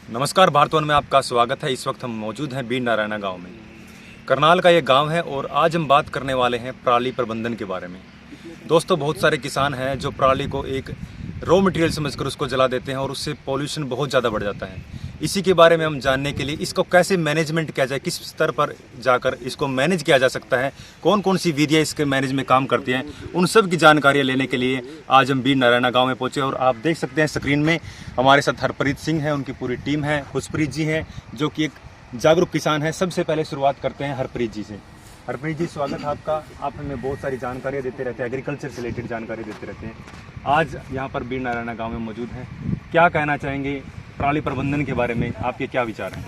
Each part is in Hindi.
नमस्कार, भारतवन में आपका स्वागत है। इस वक्त हम मौजूद हैं बीर नारायणा गांव में। करनाल का ये गांव है और आज हम बात करने वाले हैं पराली प्रबंधन के बारे में। दोस्तों, बहुत सारे किसान हैं जो पराली को एक रॉ मटेरियल समझकर उसको जला देते हैं और उससे पॉल्यूशन बहुत ज़्यादा बढ़ जाता है। इसी के बारे में हम जानने के लिए इसको कैसे मैनेजमेंट किया जाए, किस स्तर पर जाकर इसको मैनेज किया जा सकता है, कौन कौन सी विधियाँ इसके मैनेज में काम करती हैं, उन सब की जानकारियाँ लेने के लिए आज हम बीर नारायणा गांव में पहुंचे। और आप देख सकते हैं स्क्रीन में हमारे साथ हरप्रीत सिंह है, उनकी पूरी टीम है। खुशप्रीत जी हैं जो कि एक जागरूक किसान है। सबसे पहले शुरुआत करते हैं हरप्रीत जी से। हरप्रीत जी, स्वागत है आपका। आप हमें बहुत सारी जानकारियाँ देते रहते हैं, एग्रीकल्चर से रिलेटेड जानकारी देते रहते हैं। आज यहाँ पर बीर नारायणा गाँव में मौजूद हैं, क्या कहना चाहेंगे पराली प्रबंधन के बारे में, आपके क्या विचार हैं?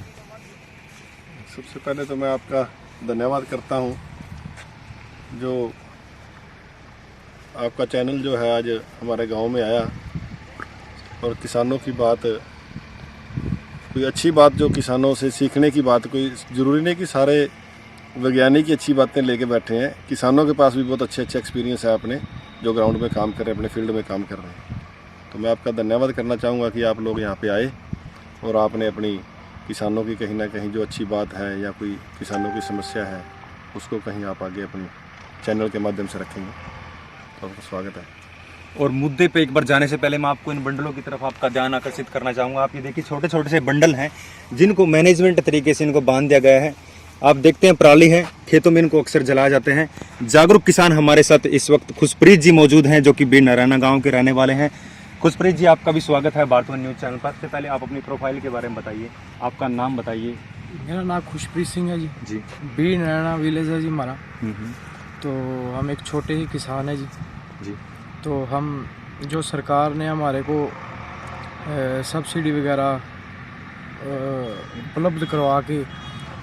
सबसे पहले तो मैं आपका धन्यवाद करता हूं, जो आपका चैनल जो है आज हमारे गांव में आया और किसानों की बात, कोई अच्छी बात जो किसानों से सीखने की बात, कोई ज़रूरी नहीं कि सारे वैज्ञानिक ही अच्छी बातें लेके बैठे हैं। किसानों के पास भी बहुत अच्छे एक्सपीरियंस है अपने, जो ग्राउंड में काम कर रहे हैं, अपने फील्ड में काम कर रहे हैं। तो मैं आपका धन्यवाद करना चाहूँगा कि आप लोग यहाँ पे आए और आपने अपनी किसानों की कहीं ना कहीं जो अच्छी बात है या कोई किसानों की समस्या है उसको कहीं आप आगे अपनी चैनल के माध्यम से रखेंगे, तो आपका स्वागत है। और मुद्दे पे एक बार जाने से पहले मैं आपको इन बंडलों की तरफ आपका ध्यान आकर्षित करना चाहूँगा। आप ये देखिए, छोटे छोटे से बंडल हैं जिनको मैनेजमेंट तरीके से इनको बांध दिया गया है। आप देखते हैं पराली है, खेतों में इनको अक्सर जलाए जाते हैं। जागरूक किसान हमारे साथ इस वक्त खुशप्रीत जी मौजूद हैं जो कि बीर नारायणा गाँव के रहने वाले हैं। खुशप्रीत जी, आपका भी स्वागत है भारतवन न्यूज़ चैनल पर। सबसे पहले आप अपनी प्रोफाइल के बारे में बताइए, आपका नाम बताइए। मेरा नाम खुशप्रीत सिंह है जी। जी। बीर नारायणा विलेज है जी हमारा। तो हम एक छोटे ही किसान है जी। जी। तो हम जो सरकार ने हमारे को सब्सिडी वगैरह उपलब्ध करवा के,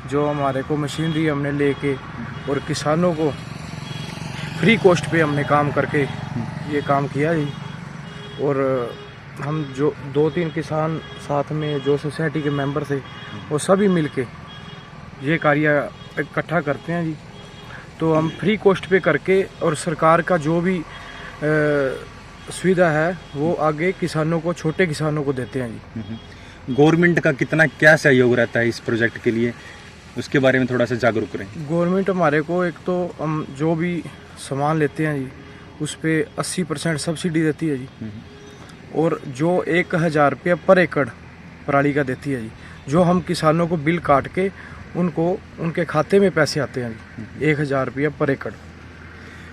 जो हमारे को मशीनरी हमने लेके और किसानों को फ्री कॉस्ट पे हमने काम करके ये काम किया जी। और हम जो 2-3 किसान साथ में जो सोसाइटी के मेंबर थे वो सभी मिलके ये कार्य इकट्ठा करते हैं जी। तो हम फ्री कॉस्ट पे करके और सरकार का जो भी सुविधा है वो आगे किसानों को, छोटे किसानों को देते हैं जी। गवर्नमेंट का कितना क्या सहयोग रहता है इस प्रोजेक्ट के लिए, उसके बारे में थोड़ा सा जागरूक करें। गवर्नमेंट हमारे को एक तो हम जो भी सामान लेते हैं जी उस पे 80% सब्सिडी देती है जी। और जो 1000 रुपया पर एकड़ पराली का देती है जी, जो हम किसानों को बिल काट के उनको उनके खाते में पैसे आते हैं जी, 1000 रुपया पर एकड़।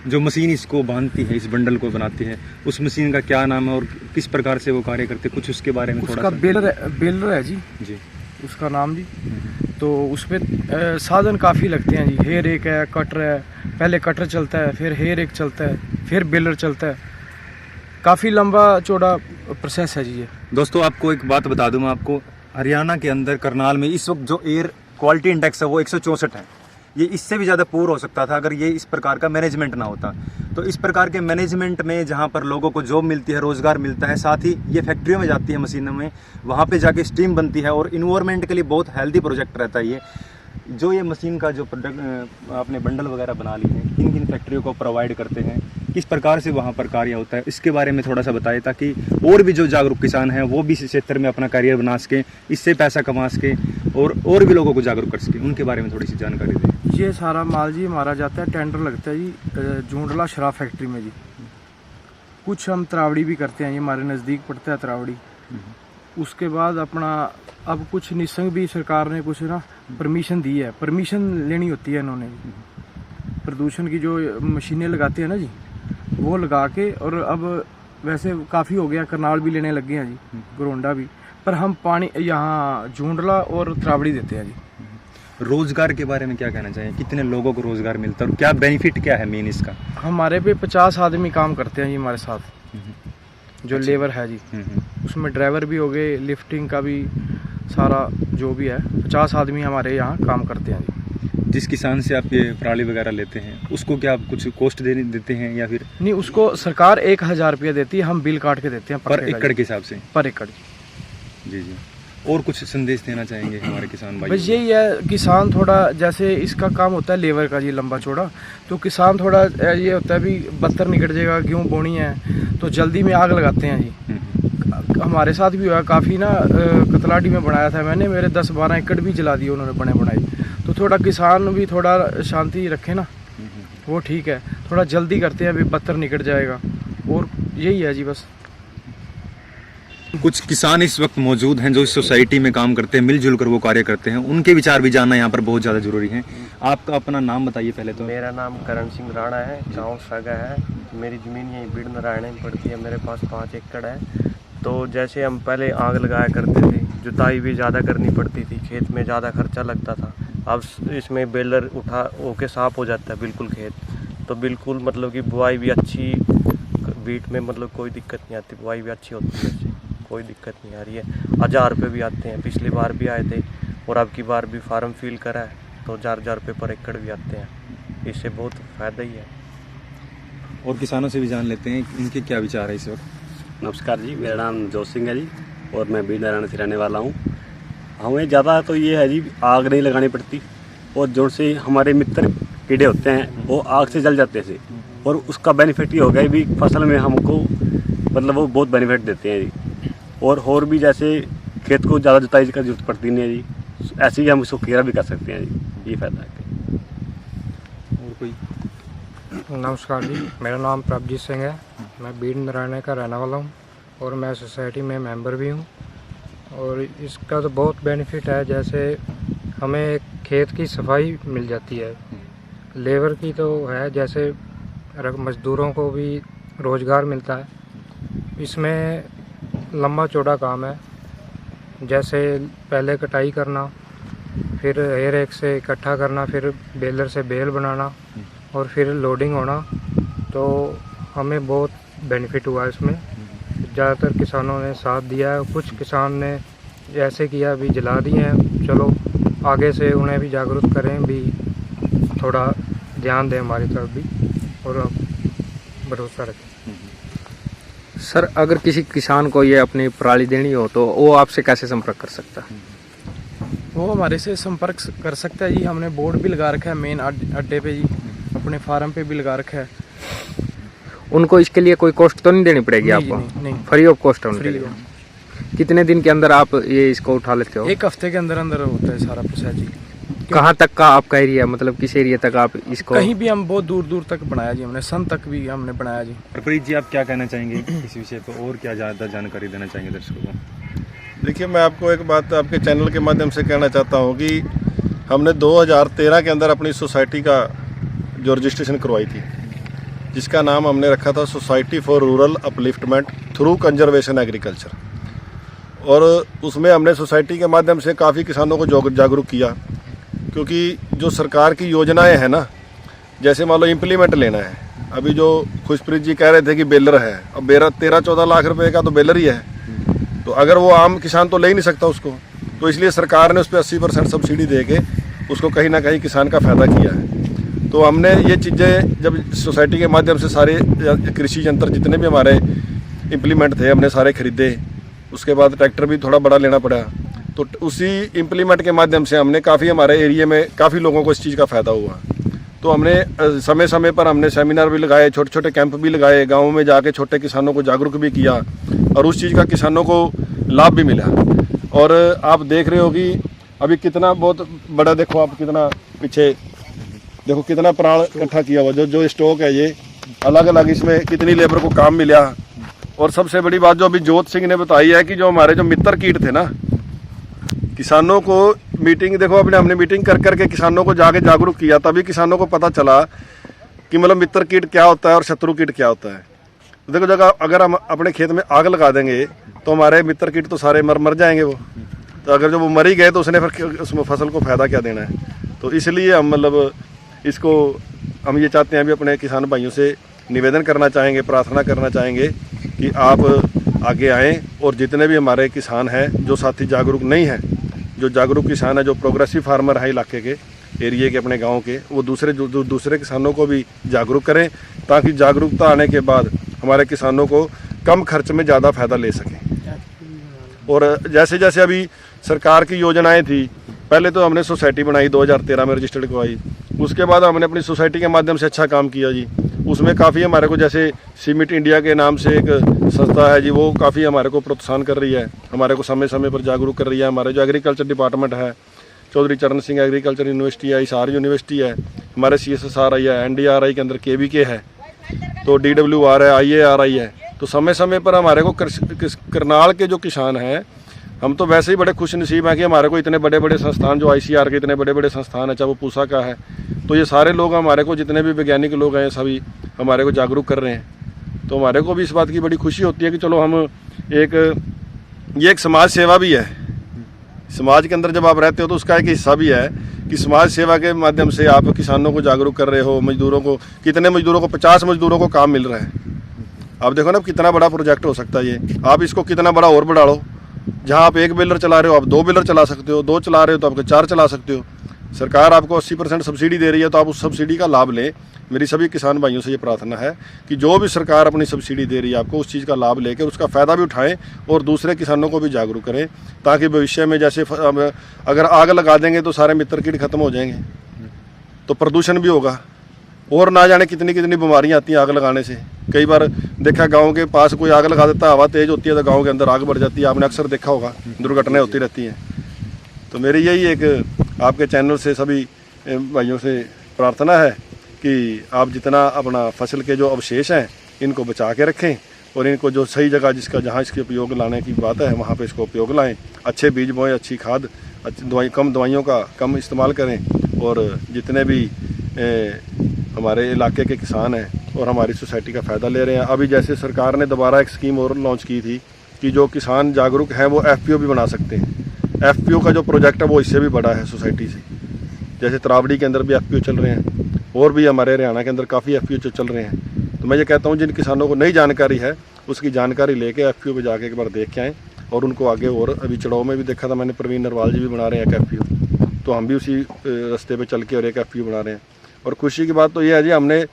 जो मशीन इसको बांधती है, इस बंडल को बनाती है, उस मशीन का क्या नाम है और किस प्रकार से वो कार्य करते, कुछ उसके बारे में थोड़ा उसका बेलर है जी, जी उसका नाम जी। तो उसमें साधन काफ़ी लगते हैं जी। हेयर एक है, कटर है, पहले कटर चलता है, फिर हेयर एक चलता है, फिर बेलर चलता है। काफ़ी लंबा चौड़ा प्रोसेस है जी ये। दोस्तों, आपको एक बात बता दूं मैं आपको, हरियाणा के अंदर करनाल में इस वक्त जो एयर क्वालिटी इंडेक्स है वो 164 है। ये इससे भी ज़्यादा पूर हो सकता था अगर ये इस प्रकार का मैनेजमेंट ना होता। तो इस प्रकार के मैनेजमेंट में जहाँ पर लोगों को जॉब मिलती है, रोज़गार मिलता है, साथ ही ये फैक्ट्रियों में जाती है मशीनों में, वहाँ पे जाके स्टीम बनती है और इन्वायरमेंट के लिए बहुत हेल्दी प्रोजेक्ट रहता है ये। जो ये मशीन का जो प्रोडक्ट आपने बंडल वगैरह बना ली है, किन किन फैक्ट्रियों को प्रोवाइड करते हैं, किस प्रकार से वहाँ पर कार्य होता है, इसके बारे में थोड़ा सा बताइए, ताकि और भी जो जागरूक किसान हैं वो भी इस क्षेत्र में अपना करियर बना सके, इससे पैसा कमा सके और भी लोगों को जागरूक कर सके, उनके बारे में थोड़ी सी जानकारी दें। ये सारा माल जी हमारा जाता है, टेंडर लगता है जी झूंडला शराब फैक्ट्री में जी। कुछ हम त्रावड़ी भी करते हैं, ये हमारे नज़दीक पड़ता है त्रावड़ी। उसके बाद अपना अब कुछ निसंग भी सरकार ने कुछ ना परमिशन दी है, परमिशन लेनी होती है इन्होंने। प्रदूषण की जो मशीनें लगाते हैं ना जी, वो लगा के, और अब वैसे काफ़ी हो गया, करनाल भी लेने लग गए हैं जी, घरोंडा भी। पर हम पानी यहाँ झूंडला और त्रावड़ी देते हैं जी। रोजगार के बारे में क्या कहना चाहिए, कितने लोगों को रोजगार मिलता है और क्या बेनिफिट क्या है मेन इसका? हमारे पे 50 आदमी काम करते हैं जी हमारे साथ, जो लेबर है जी। उसमें ड्राइवर भी हो गए, लिफ्टिंग का भी सारा जो भी है, 50 आदमी हमारे यहाँ काम करते हैं जी। जिस किसान से आप ये पराली वगैरह लेते हैं उसको क्या आप कुछ कॉस्ट देते हैं या फिर? नहीं, उसको सरकार 1000 रुपया देती है, हम बिल काट के देते हैं पर एकड़ के हिसाब से? पर एकड़। जी जी। और कुछ संदेश देना चाहेंगे हमारे किसान भाई? बस यही है, किसान थोड़ा, जैसे इसका काम होता है लेबर का जी लंबा चौड़ा, तो किसान थोड़ा ये होता है भी 72 निकट जाएगा, गेहूँ बोनी है तो जल्दी में आग लगाते हैं जी। हमारे साथ भी हुआ काफ़ी ना। कतलाडी में बनाया था मैंने, मेरे 10-12 एकड़ भी जला दिए उन्होंने बने बनाए। तो थोड़ा किसान भी थोड़ा शांति रखे ना, वो ठीक है। थोड़ा जल्दी करते हैं, अभी पत्थर निकट जाएगा, और यही है जी बस। कुछ किसान इस वक्त मौजूद हैं जो इस सोसाइटी में काम करते हैं, मिलजुल कर वो कार्य करते हैं, उनके विचार भी जानना यहाँ पर बहुत ज़्यादा ज़रूरी है। आपका अपना नाम बताइए पहले तो। मेरा नाम करण सिंह राणा है, गांव सागा है। मेरी ज़मीन यहीं बीड़ नारायण में पड़ती है, मेरे पास 5 एकड़ है। तो जैसे हम पहले आग लगाया करते थे, जुताई भी ज़्यादा करनी पड़ती थी, खेत में ज़्यादा खर्चा लगता था। अब इसमें बेलर उठा होके साफ हो जाता है बिल्कुल खेत, तो बिल्कुल मतलब कि बुआई भी अच्छी, बीट में मतलब कोई दिक्कत नहीं आती, बुआई भी अच्छी होती है, इससे कोई दिक्कत नहीं आ रही है। 1000 रुपये भी आते हैं, पिछली बार भी आए थे, और अब की बार भी फार्म फिल करा है तो 1000 रुपये पर एकड़ भी आते हैं। इससे बहुत फ़ायदा ही है। और किसानों से भी जान लेते हैं इनके क्या विचार है इस वक्त। नमस्कार जी, मेरा नाम जोत सिंह है जी, और मैं बीड़ नारायण से रहने वाला हूँ। हमें ज़्यादा तो ये है जी, आग नहीं लगानी पड़ती, और जो से हमारे मित्र कीड़े होते हैं वो आग से जल जाते थे, और उसका बेनिफिट ये हो गया भी फसल में हमको मतलब वो बहुत बेनिफिट देते हैं जी। और भी जैसे खेत को ज़्यादा जुताई की जरूरत पड़ती नहीं है जी, ऐसे ही हम इसको केयर भी कर सकते हैं जी, ये फ़ायदा है। और कोई? नमस्कार जी, मेरा नाम प्रभजीत सिंह है, मैं बीड़ नारायण का रहने वाला हूँ, और मैं सोसाइटी में मेंबर भी हूँ। और इसका तो बहुत बेनिफिट है, जैसे हमें खेत की सफाई मिल जाती है, लेबर की तो है, जैसे मज़दूरों को भी रोज़गार मिलता है। इसमें लंबा चौड़ा काम है, जैसे पहले कटाई करना, फिर हेर एक से इकट्ठा करना, फिर बेलर से बेल बनाना, और फिर लोडिंग होना। तो हमें बहुत बेनिफिट हुआ इसमें। ज़्यादातर किसानों ने साथ दिया है, कुछ किसान ने ऐसे किया भी जला दिए हैं। चलो आगे से उन्हें भी जागरूक करें, भी थोड़ा ध्यान दें हमारी तरफ भी, और भरोसा रखें। सर, अगर किसी किसान को ये अपनी पराली देनी हो तो वो आपसे कैसे संपर्क कर सकता है? वो हमारे से संपर्क कर सकता है जी। हमने बोर्ड भी लगा रखा है मेन अड्डे पे जी, अपने फार्म पे भी लगा रखा है। उनको इसके लिए कोई कॉस्ट तो नहीं देनी पड़ेगी आपको? नहीं, फ्री ऑफ कॉस्ट है उनके लिए। कितने दिन के अंदर आप ये इसको उठा लेते हो? 1 हफ्ते के अंदर अंदर होता है सारा प्रोसेस जी। कहाँ तक का आपका एरिया, मतलब किस एरिया तक आप इसको? कहीं भी, हम बहुत दूर दूर तक बनाया जी, हमने सन तक भी हमने बनाया जी। प्रप्रीत जी, आप क्या कहना चाहेंगे इस विषय पर, और क्या ज़्यादा जानकारी देना चाहेंगे दर्शकों को? देखिए, मैं आपको एक बात आपके चैनल के माध्यम से कहना चाहता हूँ कि हमने 2013 के अंदर अपनी सोसाइटी का जो रजिस्ट्रेशन करवाई थी, जिसका नाम हमने रखा था society for rural upliftment through conservation agriculture. और उसमें हमने सोसाइटी के माध्यम से काफ़ी किसानों को जागरूक किया, क्योंकि जो सरकार की योजनाएं हैं ना, जैसे मान लो इम्प्लीमेंट लेना है, अभी जो खुशप्रीत जी कह रहे थे कि बेलर है, अब 13-14 लाख रुपए का तो बेलर ही है, तो अगर वो आम किसान तो ले ही नहीं सकता उसको, तो इसलिए सरकार ने उस पर 80% सब्सिडी दे के उसको कहीं ना कहीं किसान का फ़ायदा किया है। तो हमने ये चीज़ें जब सोसाइटी के माध्यम से सारे कृषि यंत्र जितने भी हमारे इम्प्लीमेंट थे हमने सारे खरीदे, उसके बाद ट्रैक्टर भी थोड़ा बड़ा लेना पड़ा, तो उसी इम्प्लीमेंट के माध्यम से हमने काफ़ी हमारे एरिया में काफ़ी लोगों को इस चीज़ का फ़ायदा हुआ। तो हमने समय समय पर हमने सेमिनार भी लगाए, छोटे छोटे कैंप भी लगाए, गाँव में जाके छोटे किसानों को जागरूक भी किया, और उस चीज़ का किसानों को लाभ भी मिला। और आप देख रहे हो कि अभी कितना बहुत बड़ा, देखो आप कितना पीछे देखो कितना प्राण इकट्ठा किया हुआ, जो स्टॉक है ये अलग अलग, इसमें कितनी लेबर को काम मिला। और सबसे बड़ी बात जो अभी जोत सिंह ने बताई है कि जो हमारे जो मित्र कीट थे ना, किसानों को मीटिंग, देखो हमने मीटिंग कर करके किसानों को जाके जागरूक किया, तभी किसानों को पता चला कि मतलब मित्र कीट क्या होता है और शत्रु कीट क्या होता है। तो देखो, जगह अगर हम अपने खेत में आग लगा देंगे तो हमारे मित्र कीट तो सारे मर जाएंगे वो, तो अगर जो वो मर ही गए तो उसने फिर उसमें फसल को फ़ायदा क्या देना है। तो इसलिए हम मतलब इसको हम ये चाहते हैं, अभी अपने किसान भाइयों से निवेदन करना चाहेंगे, प्रार्थना करना चाहेंगे कि आप आगे आएँ, और जितने भी हमारे किसान हैं जो साथी जागरूक नहीं हैं, जो जागरूक किसान है, जो प्रोग्रेसिव फार्मर है इलाके के, एरिए के, अपने गांव के, वो दूसरे किसानों को भी जागरूक करें, ताकि जागरूकता आने के बाद हमारे किसानों को कम खर्च में ज़्यादा फायदा ले सकें। और जैसे जैसे अभी सरकार की योजनाएं थी, पहले तो हमने सोसाइटी बनाई 2013 में रजिस्टर्ड करवाई, उसके बाद हमने अपनी सोसाइटी के माध्यम से अच्छा काम किया जी। उसमें काफ़ी हमारे को, जैसे सीमेंट इंडिया के नाम से एक संस्था है जी, वो काफ़ी हमारे को प्रोत्साहन कर रही है, हमारे को समय समय पर जागरूक कर रही है। हमारे जो एग्रीकल्चर डिपार्टमेंट है, चौधरी चरण सिंह एग्रीकल्चर यूनिवर्सिटी है, हिसार यूनिवर्सिटी है, हमारे CSSRI है, NDRI के अंदर KVK है, तो DWR है, IARI है। तो समय समय पर हमारे को करनाल के जो किसान हैं, हम तो वैसे ही बड़े खुश नसीब हैं कि हमारे को इतने बड़े बड़े संस्थान, जो ICR के इतने बड़े बड़े संस्थान है, चाहे वो पूसा का है, तो ये सारे लोग हमारे को, जितने भी वैज्ञानिक लोग हैं, सभी हमारे को जागरूक कर रहे हैं। तो हमारे को भी इस बात की बड़ी खुशी होती है कि चलो हम ये एक समाज सेवा भी है। समाज के अंदर जब आप रहते हो तो उसका एक हिस्सा भी है कि समाज सेवा के माध्यम से आप किसानों को जागरूक कर रहे हो, मजदूरों को, कितने मजदूरों को, 50 मजदूरों को काम मिल रहा है। आप देखो ना कितना बड़ा प्रोजेक्ट हो सकता है ये। आप इसको कितना बड़ा और बढ़ा लो, जहाँ आप 1 बेलर चला रहे हो आप 2 बेलर चला सकते हो, 2 चला रहे हो तो आपको 4 चला सकते हो। सरकार आपको 80% सब्सिडी दे रही है, तो आप उस सब्सिडी का लाभ लें। मेरी सभी किसान भाइयों से ये प्रार्थना है कि जो भी सरकार अपनी सब्सिडी दे रही है आपको, उस चीज़ का लाभ लेकर उसका फ़ायदा भी उठाएं और दूसरे किसानों को भी जागरूक करें, ताकि भविष्य में जैसे अगर आग लगा देंगे तो सारे मित्र कीट खत्म हो जाएंगे, तो प्रदूषण भी होगा और ना जाने कितनी कितनी बीमारियां आती हैं आग लगाने से। कई बार देखा गांव के पास कोई आग लगा देता है, हवा तेज़ होती है तो गांव के अंदर आग बढ़ जाती है, आपने अक्सर देखा होगा, दुर्घटनाएं होती रहती हैं। तो मेरी यही एक आपके चैनल से सभी भाइयों से प्रार्थना है कि आप जितना अपना फसल के जो अवशेष हैं इनको बचा के रखें और इनको जो सही जगह जिसका जहाँ इसके उपयोग लाने की बात है वहाँ पे इसको उपयोग लाएं। अच्छे बीज बोएं, अच्छी खाद, अच्छी दवाई, कम दवाइयों का कम इस्तेमाल करें। और जितने भी हमारे इलाके के किसान हैं और हमारी सोसाइटी का फ़ायदा ले रहे हैं। अभी जैसे सरकार ने दोबारा एक स्कीम और लॉन्च की थी कि जो किसान जागरूक हैं वो FPO भी बना सकते हैं। FPO का जो प्रोजेक्ट है वो इससे भी बड़ा है सोसाइटी से। जैसे तरावड़ी के अंदर भी FPO चल रहे हैं और भी हमारे हरियाणा के अंदर काफ़ी FPO चल रहे हैं। तो मैं ये कहता हूँ जिन किसानों को नई जानकारी है उसकी जानकारी लेके FPO पे जाके एक बार देख के आएँ और उनको आगे। और अभी चड़ाव में भी देखा था मैंने, प्रवीण नरवाल जी भी बना रहे हैं एक FPO, तो हम भी उसी रास्ते पे चल के और एक FPO बना रहे हैं। और खुशी की बात तो ये है जी, हमने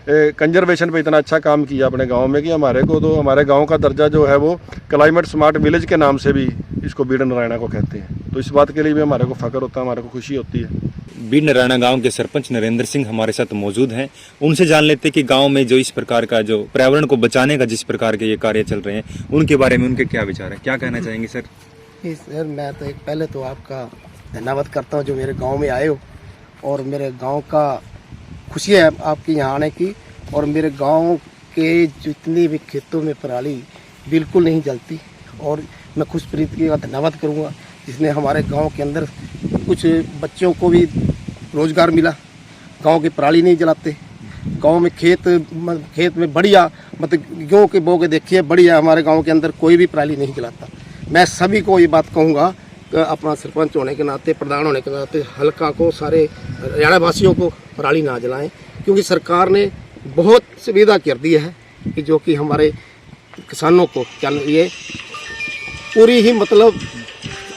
कंजर्वेशन पे इतना अच्छा काम किया अपने गांव में कि हमारे को तो हमारे गांव का दर्जा जो है वो क्लाइमेट स्मार्ट विलेज के नाम से भी इसको बीड़ नारायणा को कहते हैं। तो इस बात के लिए भी हमारे को फ़ख्र होता है, हमारे को खुशी होती है। बीड़ नारायणा गांव के सरपंच नरेंद्र सिंह हमारे साथ मौजूद हैं। उनसे जान लेते हैं कि गांव में जो इस प्रकार का जो पर्यावरण को बचाने का जिस प्रकार के ये कार्य चल रहे हैं उनके बारे में उनके क्या विचार है, क्या कहना चाहेंगे सर? सर मैं तो पहले तो आपका धन्यवाद करता हूँ जो मेरे गांव में आए हो, और मेरे गांव का खुशी है आपके यहाँ आने की। और मेरे गांव के जितने भी खेतों में पराली बिल्कुल नहीं जलती, और मैं खुशप्रीत का धन्यवाद करूँगा जिसने हमारे गांव के अंदर कुछ बच्चों को भी रोज़गार मिला। गांव की पराली नहीं जलाते, गांव में खेत में बढ़िया मतलब गेहूँ के बोगे देखिए बढ़िया, हमारे गांव के अंदर कोई भी पराली नहीं जलाता। मैं सभी को ये बात कहूँगा कि अपना सरपंच होने के नाते, प्रधान होने के नाते हल्का को, सारे हरियाणा वासियों को पराली ना जलाएं, क्योंकि सरकार ने बहुत सुविधा कर दी है कि जो कि हमारे किसानों को ये पूरी ही मतलब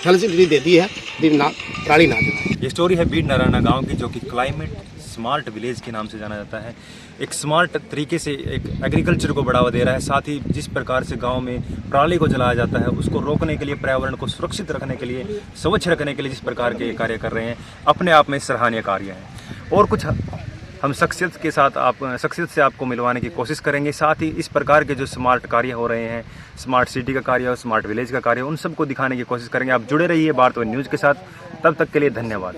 फैसिलिटी दे दी है, पराली ना जलाएं। ये स्टोरी है बीड़ नारायणा गांव की, जो कि क्लाइमेट स्मार्ट विलेज के नाम से जाना जाता है। एक स्मार्ट तरीके से एक एग्रीकल्चर को बढ़ावा दे रहा है, साथ ही जिस प्रकार से गांव में पराली को जलाया जाता है उसको रोकने के लिए, पर्यावरण को सुरक्षित रखने के लिए, स्वच्छ रखने के लिए जिस प्रकार के कार्य कर रहे हैं, अपने आप में सराहनीय कार्य है। और कुछ हम शख्सियत से आपको मिलवाने की कोशिश करेंगे। साथ ही इस प्रकार के जो स्मार्ट कार्य हो रहे हैं, स्मार्ट सिटी का कार्य हो, स्मार्ट विलेज का कार्य हो, उन सबको दिखाने की कोशिश करेंगे। आप जुड़े रहिए भारतवर्ष न्यूज़ के साथ। तब तक के लिए धन्यवाद।